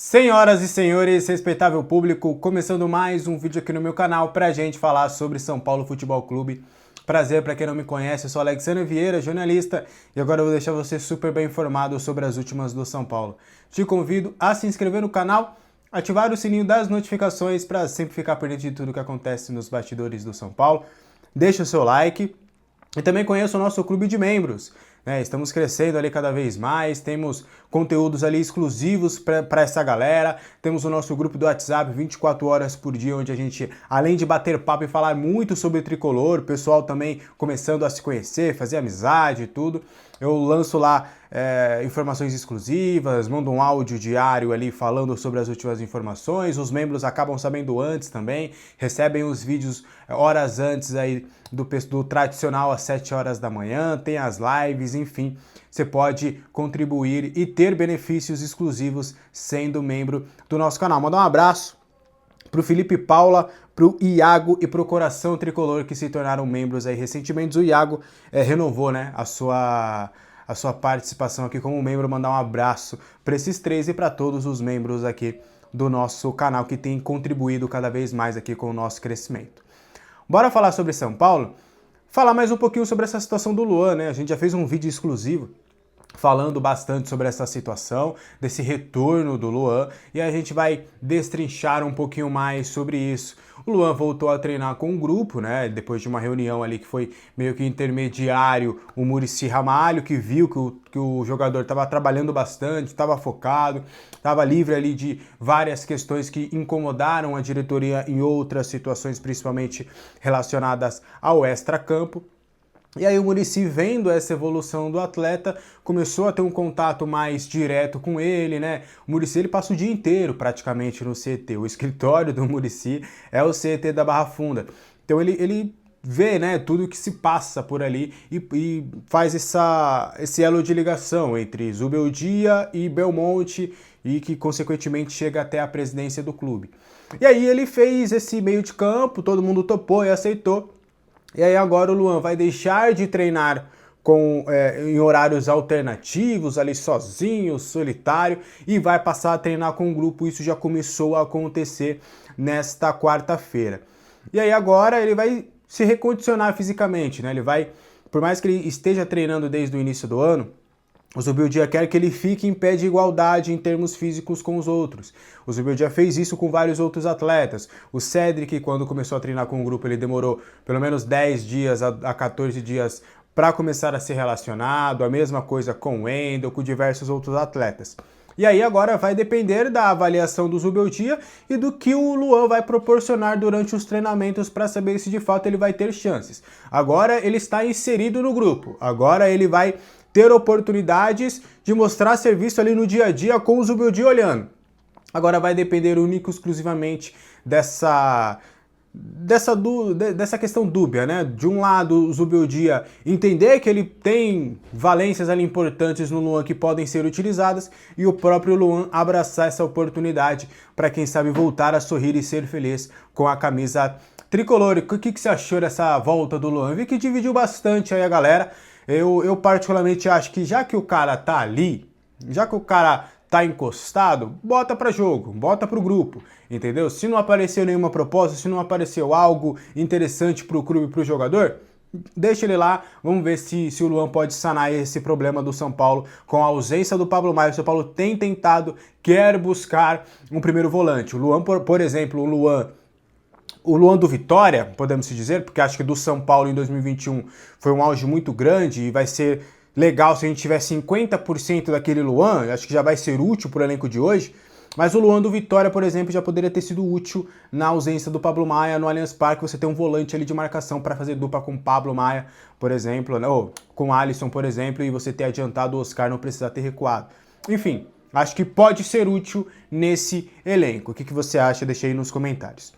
Senhoras e senhores, respeitável público, começando mais um vídeo aqui no meu canal pra gente falar sobre São Paulo Futebol Clube. Prazer, para quem não me conhece, eu sou Alexandre Vieira, jornalista, e agora eu vou deixar você super bem informado sobre as últimas do São Paulo. Te convido a se inscrever no canal, ativar o sininho das notificações para sempre ficar por dentro de tudo que acontece nos bastidores do São Paulo. Deixa o seu like e também conheça o nosso clube de membros. Estamos crescendo ali cada vez mais, temos conteúdos ali exclusivos para essa galera, temos o nosso grupo do WhatsApp 24 horas por dia, onde a gente, além de bater papo e falar muito sobre tricolor, o pessoal também começando a se conhecer, fazer amizade e tudo. Eu lanço lá informações exclusivas, mando um áudio diário ali falando sobre as últimas informações, os membros acabam sabendo antes também, recebem os vídeos horas antes aí do tradicional às 7 horas da manhã, tem as lives, enfim, você pode contribuir e ter benefícios exclusivos sendo membro do nosso canal. Mandar um abraço pro Felipe Paula, pro Iago e pro Coração Tricolor, que se tornaram membros aí recentemente. O Iago renovou, né, a sua participação aqui como membro. Mandar um abraço para esses três e para todos os membros aqui do nosso canal que tem contribuído cada vez mais aqui com o nosso crescimento. Bora falar sobre São Paulo? Falar mais um pouquinho sobre essa situação do Luan, né? A gente já fez um vídeo exclusivo falando bastante sobre essa situação, desse retorno do Luan, e a gente vai destrinchar um pouquinho mais sobre isso. O Luan voltou a treinar com um grupo, né, depois de uma reunião ali que foi meio que intermediário, o Muricy Ramalho, que viu que o jogador estava trabalhando bastante, estava focado, estava livre ali de várias questões que incomodaram a diretoria em outras situações, principalmente relacionadas ao extracampo. E aí o Muricy, vendo essa evolução do atleta, começou a ter um contato mais direto com ele, né? O Muricy, ele passa o dia inteiro praticamente no CT. O escritório do Muricy é o CT da Barra Funda. Então ele vê, né, tudo que se passa por ali e faz esse elo de ligação entre Zubeldia e Belmonte e que consequentemente chega até a presidência do clube. E aí ele fez esse meio de campo, todo mundo topou e aceitou. E aí agora o Luan vai deixar de treinar em horários alternativos, ali sozinho, solitário, e vai passar a treinar com um grupo. Isso já começou a acontecer nesta quarta-feira. E aí agora ele vai se recondicionar fisicamente, né? Ele vai, por mais que ele esteja treinando desde o início do ano, o Zubeldia quer que ele fique em pé de igualdade em termos físicos com os outros. O Zubeldia fez isso com vários outros atletas. O Cedric, quando começou a treinar com o grupo, ele demorou pelo menos 10 dias a 14 dias para começar a ser relacionado. A mesma coisa com o Wendel, com diversos outros atletas. E aí agora vai depender da avaliação do Zubeldia e do que o Luan vai proporcionar durante os treinamentos para saber se de fato ele vai ter chances. Agora ele está inserido no grupo. Agora ele vai ter oportunidades de mostrar serviço ali no dia a dia com o Zubeldia olhando. Agora vai depender único e exclusivamente dessa questão dúbia, né? De um lado, o Zubeldia entender que ele tem valências ali importantes no Luan que podem ser utilizadas, e o próprio Luan abraçar essa oportunidade para, quem sabe, voltar a sorrir e ser feliz com a camisa tricolor. O que você achou dessa volta do Luan? Vi que dividiu bastante aí a galera. Eu particularmente acho que já que o cara tá ali, já que o cara tá encostado, bota para jogo, bota pro grupo, entendeu? Se não apareceu nenhuma proposta, se não apareceu algo interessante pro clube, pro jogador, deixa ele lá, vamos ver se o Luan pode sanar esse problema do São Paulo com a ausência do Pablo Maia. O São Paulo tem tentado, quer buscar um primeiro volante. O Luan, por exemplo, o Luan do Vitória, podemos dizer, porque acho que do São Paulo em 2021 foi um auge muito grande e vai ser legal se a gente tiver 50% daquele Luan, acho que já vai ser útil para o elenco de hoje, mas o Luan do Vitória, por exemplo, já poderia ter sido útil na ausência do Pablo Maia no Allianz Parque. Você tem um volante ali de marcação para fazer dupla com Pablo Maia, por exemplo, né? Ou com Alisson, por exemplo, e você ter adiantado o Oscar, não precisar ter recuado. Enfim, acho que pode ser útil nesse elenco. O que você acha? Deixa aí nos comentários.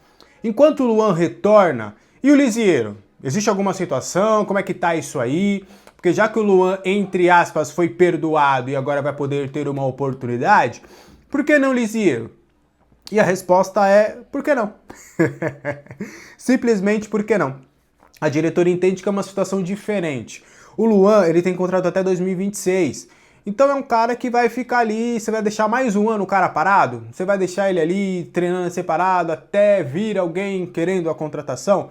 Enquanto o Luan retorna, e o Lisieiro? Existe alguma situação? Como é que tá isso aí? Porque já que o Luan, entre aspas, foi perdoado e agora vai poder ter uma oportunidade, por que não Lisieiro? E a resposta é, por que não? Simplesmente por que não? A diretoria entende que é uma situação diferente. O Luan, ele tem contrato até 2026. Então é um cara que vai ficar ali, você vai deixar mais um ano o cara parado? Você vai deixar ele ali treinando separado até vir alguém querendo a contratação?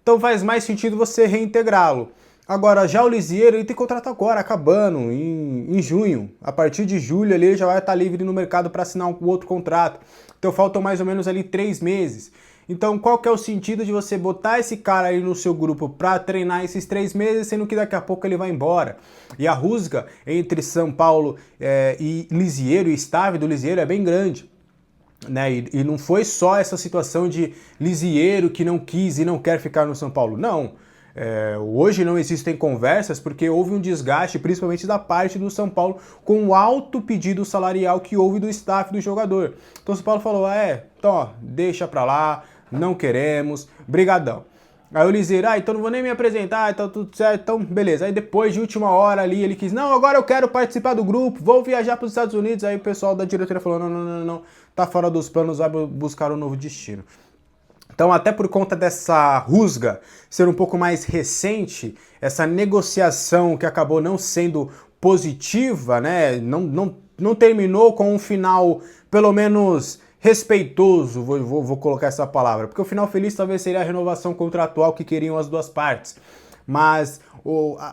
Então faz mais sentido você reintegrá-lo. Agora, já o Lisieiro, ele tem contrato agora, acabando, em junho. A partir de julho ali, ele já vai estar livre no mercado para assinar um outro contrato. Então faltam mais ou menos ali 3 meses. Então qual que é o sentido de você botar esse cara aí no seu grupo para treinar esses 3 meses, sendo que daqui a pouco ele vai embora? E a rusga entre São Paulo e Lisieiro, e staff do Lisieiro é bem grande. Né? E não foi só essa situação de Lisieiro que não quis e não quer ficar no São Paulo. Não. Hoje não existem conversas porque houve um desgaste, principalmente da parte do São Paulo, com o alto pedido salarial que houve do staff do jogador. Então o São Paulo falou, então ó, deixa pra lá, não queremos, brigadão. Aí o Lisieiro, então não vou nem me apresentar, então tudo certo, então beleza. Aí depois de última hora ali, ele quis, não, agora eu quero participar do grupo, vou viajar para os Estados Unidos. Aí o pessoal da diretoria falou, não, tá fora dos planos, vai buscar um novo destino. Então, até por conta dessa rusga ser um pouco mais recente, essa negociação que acabou não sendo positiva, né? Não terminou com um final, pelo menos, respeitoso, vou colocar essa palavra. Porque o final feliz talvez seria a renovação contratual que queriam as duas partes. Mas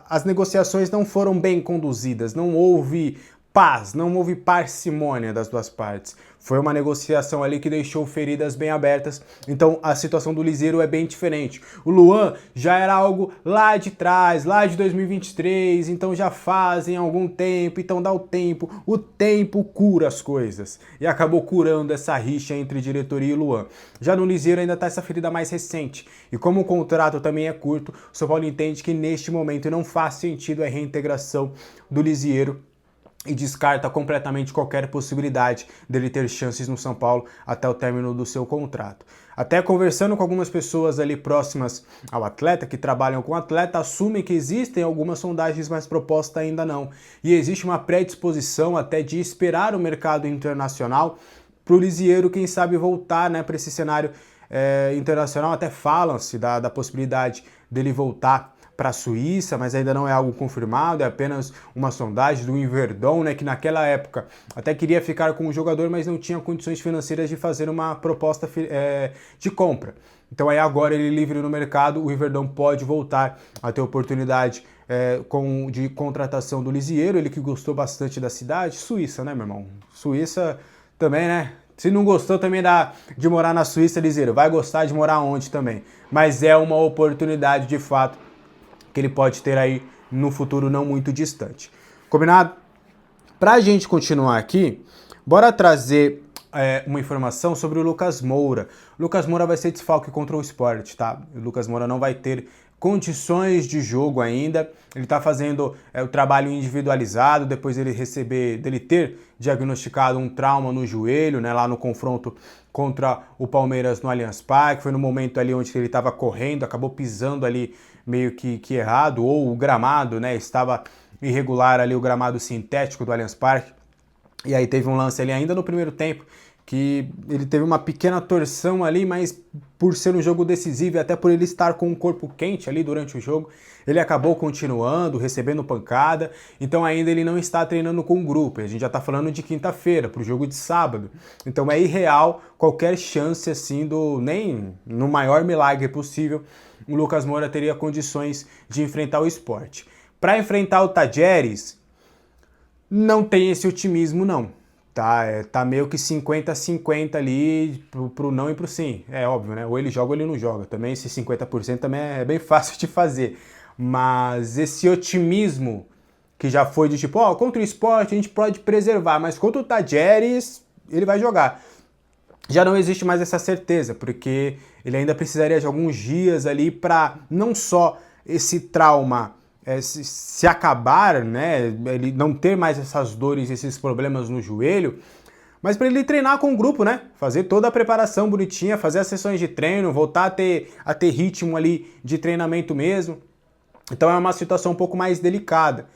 as negociações não foram bem conduzidas, não houve paz, não houve parcimônia das duas partes. Foi uma negociação ali que deixou feridas bem abertas, então a situação do Lisieiro é bem diferente. O Luan já era algo lá de trás, lá de 2023, então já fazem algum tempo, então dá o tempo cura as coisas. E acabou curando essa rixa entre diretoria e Luan. Já no Lisieiro ainda está essa ferida mais recente, e como o contrato também é curto, o São Paulo entende que neste momento não faz sentido a reintegração do Lisieiro, e descarta completamente qualquer possibilidade dele ter chances no São Paulo até o término do seu contrato. Até conversando com algumas pessoas ali próximas ao atleta, que trabalham com o atleta, assumem que existem algumas sondagens, mas proposta ainda não. E existe uma predisposição até de esperar o mercado internacional para o Lisieiro, quem sabe, voltar, né, para esse cenário internacional. Até falam-se da possibilidade dele voltar para a Suíça, mas ainda não é algo confirmado, é apenas uma sondagem do Iverdon, né, que naquela época até queria ficar com o jogador, mas não tinha condições financeiras de fazer uma proposta de compra. Então aí agora ele livre no mercado, o Iverdon pode voltar a ter oportunidade de contratação do Lisieiro, ele que gostou bastante da cidade. Suíça, né, meu irmão? Suíça também, né? Se não gostou também de morar na Suíça, Lisieiro, vai gostar de morar onde também. Mas é uma oportunidade de fato que ele pode ter aí no futuro não muito distante. Combinado? Pra gente continuar aqui, bora trazer uma informação sobre o Lucas Moura. O Lucas Moura vai ser desfalque contra o Sport, tá? O Lucas Moura não vai ter condições de jogo ainda. Ele tá fazendo o trabalho individualizado depois dele ter diagnosticado um trauma no joelho, né, lá no confronto contra o Palmeiras no Allianz Parque. Foi no momento ali onde ele estava correndo, acabou pisando ali meio que errado, ou o gramado, né, estava irregular ali, o gramado sintético do Allianz Parque. E aí teve um lance ali ainda no primeiro tempo que ele teve uma pequena torção ali, mas por ser um jogo decisivo e até por ele estar com o corpo quente ali durante o jogo, ele acabou continuando, recebendo pancada, então ainda ele não está treinando com o grupo. A gente já está falando de quinta-feira, para o jogo de sábado. Então é irreal qualquer chance assim nem no maior milagre possível, o Lucas Moura teria condições de enfrentar o Sport. Para enfrentar o Tadjeres, não tem esse otimismo não. Tá meio que 50-50 ali pro não e pro sim. É óbvio, né? Ou ele joga ou ele não joga. Também esse 50% também é bem fácil de fazer. Mas esse otimismo que já foi de tipo, contra o Sport a gente pode preservar, mas contra o Tadjeres ele vai jogar. Já não existe mais essa certeza, porque ele ainda precisaria de alguns dias ali para não só esse trauma se acabar, né, ele não ter mais essas dores, esses problemas no joelho, mas para ele treinar com o grupo, né, fazer toda a preparação bonitinha, fazer as sessões de treino, voltar a ter ritmo ali de treinamento mesmo. Então é uma situação um pouco mais delicada.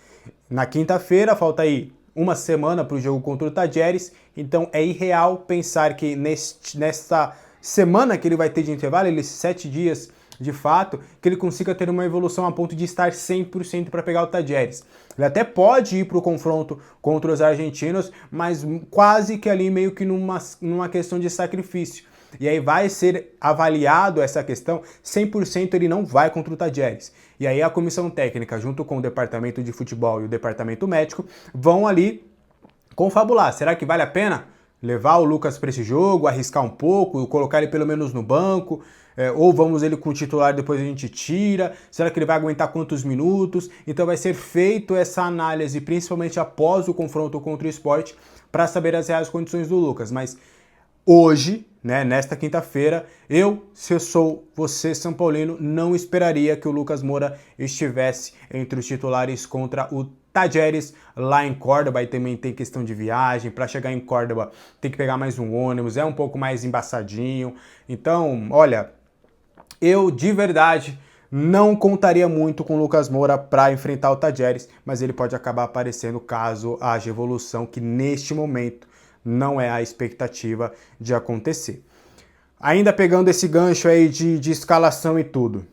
Na quinta-feira, falta aí uma semana para o jogo contra o Tadjeres, então é irreal pensar que nesta semana que ele vai ter de intervalo, esses 7 dias de fato, que ele consiga ter uma evolução a ponto de estar 100% para pegar o Tadjeres. Ele até pode ir para o confronto contra os argentinos, mas quase que ali meio que numa questão de sacrifício. E aí vai ser avaliado essa questão, 100% ele não vai contra o Tadjeres. E aí a comissão técnica, junto com o departamento de futebol e o departamento médico, vão ali confabular. Será que vale a pena levar o Lucas para esse jogo, arriscar um pouco, colocar ele pelo menos no banco? Ou vamos ele com o titular, depois a gente tira? Será que ele vai aguentar quantos minutos? Então vai ser feito essa análise, principalmente após o confronto contra o Sport, para saber as reais condições do Lucas. Mas hoje, né, nesta quinta-feira, se eu sou você, São Paulino, não esperaria que o Lucas Moura estivesse entre os titulares contra o Tadjeres lá em Córdoba. E também tem questão de viagem, para chegar em Córdoba tem que pegar mais um ônibus, é um pouco mais embaçadinho. Então, olha, eu de verdade não contaria muito com o Lucas Moura para enfrentar o Tadjeres, mas ele pode acabar aparecendo caso haja evolução, que neste momento não é a expectativa de acontecer. Ainda pegando esse gancho aí de escalação e tudo,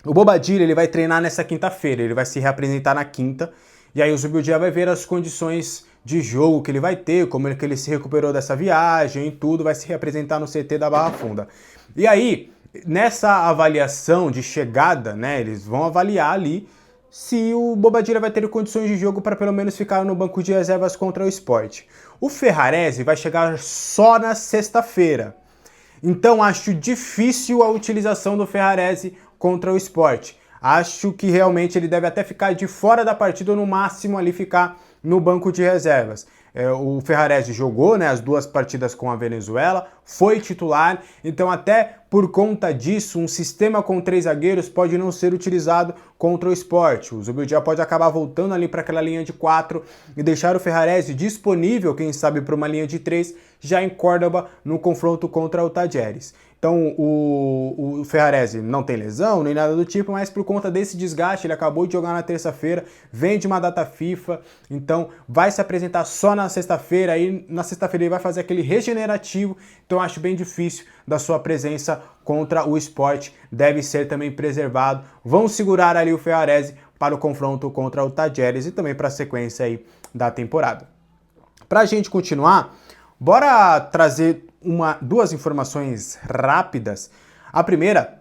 o Bobadilla ele vai treinar nessa quinta-feira, ele vai se reapresentar na quinta, e aí o Zubeldia vai ver as condições de jogo que ele vai ter, como é que ele se recuperou dessa viagem e tudo, vai se reapresentar no CT da Barra Funda. E aí, nessa avaliação de chegada, né, eles vão avaliar ali se o Bobadilla vai ter condições de jogo para pelo menos ficar no banco de reservas contra o Sport. O Ferrarese vai chegar só na sexta-feira, então acho difícil a utilização do Ferrarese contra o Sport. Acho que realmente ele deve até ficar de fora da partida ou no máximo ali ficar no banco de reservas. O Ferrarese jogou, né, as 2 partidas com a Venezuela, foi titular, então até por conta disso, um sistema com 3 zagueiros pode não ser utilizado contra o Sport. O Zubeldia pode acabar voltando ali para aquela linha de 4 e deixar o Ferrarese disponível, quem sabe, para uma linha de 3, já em Córdoba no confronto contra o Tadjeres. Então o Ferrarese não tem lesão, nem nada do tipo, mas por conta desse desgaste, ele acabou de jogar na terça-feira, vem de uma data FIFA, então vai se apresentar só na sexta-feira, aí na sexta-feira ele vai fazer aquele regenerativo, então acho bem difícil da sua presença contra o Sport, deve ser também preservado. Vão segurar ali o Ferrarese para o confronto contra o Tadjeres e também para a sequência aí da temporada. Para a gente continuar, bora trazer 2 informações rápidas. A primeira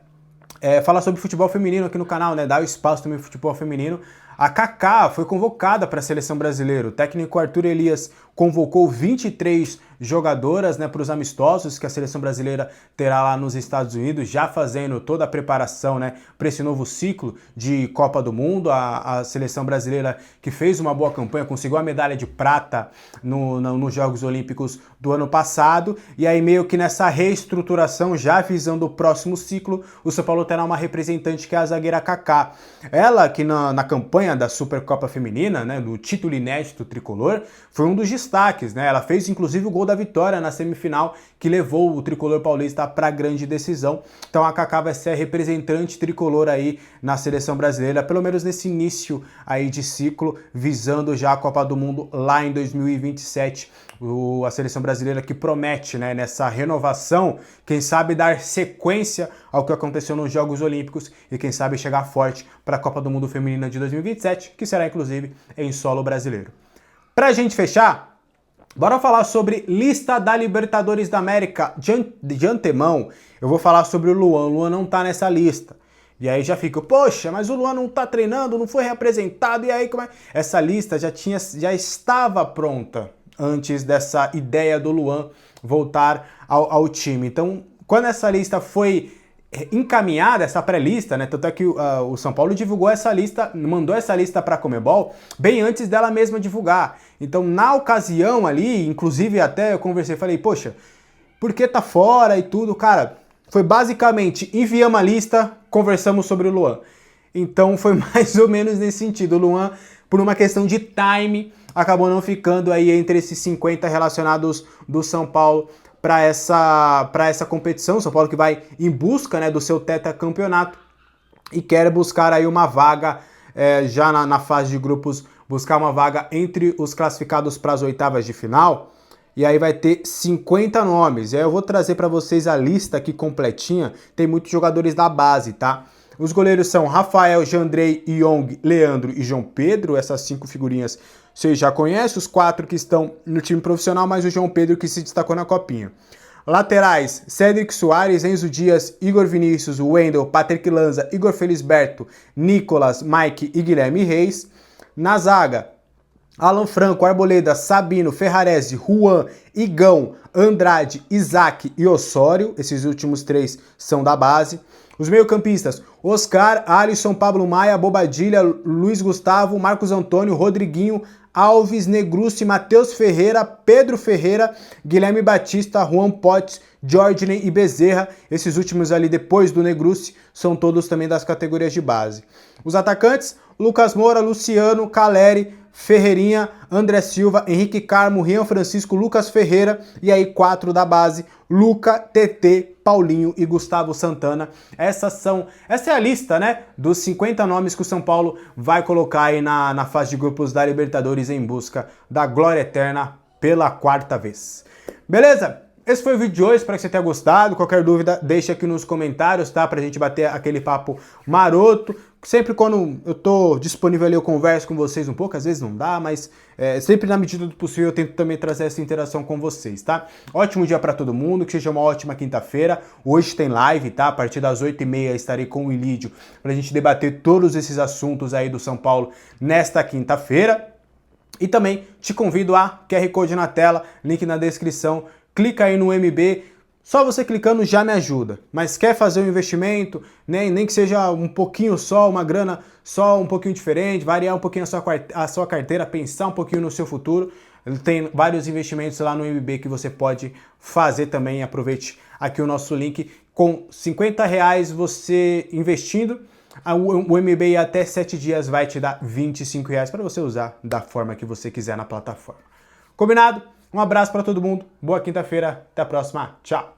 é falar sobre futebol feminino aqui no canal, né? Dar o espaço também pro futebol feminino. A Kaká foi convocada para a seleção brasileira. O técnico Arthur Elias convocou 23 jogadoras, né, para os amistosos que a seleção brasileira terá lá nos Estados Unidos, já fazendo toda a preparação, né, para esse novo ciclo de Copa do Mundo. A seleção brasileira que fez uma boa campanha, conseguiu a medalha de prata nos Jogos Olímpicos do ano passado, e aí meio que nessa reestruturação, já visando o próximo ciclo, o São Paulo terá uma representante que é a zagueira Kaká. Ela que na campanha da Supercopa Feminina, né, do título inédito tricolor, foi um dos destaques, né? Ela fez inclusive o gol da vitória na semifinal, que levou o tricolor paulista para a grande decisão. Então a Kaká vai ser a representante tricolor aí na seleção brasileira, pelo menos nesse início aí de ciclo, visando já a Copa do Mundo lá em 2027. A seleção brasileira que promete, né, nessa renovação, quem sabe dar sequência ao que aconteceu nos Jogos Olímpicos e quem sabe chegar forte para a Copa do Mundo Feminina de 2027, que será inclusive em solo brasileiro. Pra gente fechar, bora falar sobre lista da Libertadores da América. De antemão, eu vou falar sobre o Luan. O Luan não tá nessa lista. E aí já fica, poxa, mas o Luan não tá treinando, não foi representado, e aí como é? Essa lista já estava pronta antes dessa ideia do Luan voltar ao time. Então, quando essa lista foi encaminhada, essa pré-lista, né? Tanto é que o São Paulo divulgou essa lista, mandou essa lista para a Conmebol bem antes dela mesma divulgar. Então, na ocasião ali, inclusive até eu conversei, falei, poxa, por que tá fora e tudo? Cara, foi basicamente, enviamos a lista, conversamos sobre o Luan. Então, foi mais ou menos nesse sentido. O Luan, por uma questão de time, acabou não ficando aí entre esses 50 relacionados do São Paulo para essa competição. São Paulo que vai em busca, né, do seu tetracampeonato e quer buscar aí uma vaga já na fase de grupos, buscar uma vaga entre os classificados para as oitavas de final. e aí vai ter 50 nomes. E aí eu vou trazer para vocês a lista aqui completinha, tem muitos jogadores da base, tá? Os goleiros são Rafael, Jandrei, Young, Leandro e João Pedro. Essas 5 figurinhas vocês já conhecem. Os 4 que estão no time profissional, mais o João Pedro que se destacou na copinha. Laterais, Cédric Soares, Enzo Dias, Igor Vinícius, Wendel, Patrick Lanza, Igor Felisberto, Nicolas, Mike e Guilherme Reis. Na zaga, Alan Franco, Arboleda, Sabino, Ferrarese, Juan, Igão, Andrade, Isaac e Osório. Esses últimos 3 são da base. Os meio-campistas, Oscar, Alisson, Pablo Maia, Bobadilha, Luiz Gustavo, Marcos Antônio, Rodriguinho, Alves, Negrucci, Matheus Ferreira, Pedro Ferreira, Guilherme Batista, Juan Potts, Jorginho e Bezerra. Esses últimos ali depois do Negrucci são todos também das categorias de base. Os atacantes, Lucas Moura, Luciano, Caleri, Ferreirinha, André Silva, Henrique Carmo, Rian Francisco, Lucas Ferreira e aí 4 da base, Luca, TT, Paulinho e Gustavo Santana. Essa é a lista, né, dos 50 nomes que o São Paulo vai colocar aí na fase de grupos da Libertadores em busca da glória eterna pela 4ª vez. Beleza? Esse foi o vídeo de hoje, espero que você tenha gostado. Qualquer dúvida, deixa aqui nos comentários, tá? Pra gente bater aquele papo maroto. Sempre quando eu tô disponível ali, eu converso com vocês um pouco. Às vezes não dá, mas sempre na medida do possível eu tento também trazer essa interação com vocês, tá? Ótimo dia pra todo mundo, que seja uma ótima quinta-feira. Hoje tem live, tá? A partir das 8h30 estarei com o Ilídio pra gente debater todos esses assuntos aí do São Paulo nesta quinta-feira. E também te convido a QR Code na tela, link na descrição. Clica aí no MB, só você clicando já me ajuda. Mas quer fazer um investimento, né? Nem que seja um pouquinho só, uma grana só um pouquinho diferente, variar um pouquinho a sua carteira, pensar um pouquinho no seu futuro. Tem vários investimentos lá no MB que você pode fazer também. Aproveite aqui o nosso link. Com R$50 você investindo, o MB até 7 dias vai te dar R$25 para você usar da forma que você quiser na plataforma. Combinado? Um abraço para todo mundo, boa quinta-feira, até a próxima, tchau!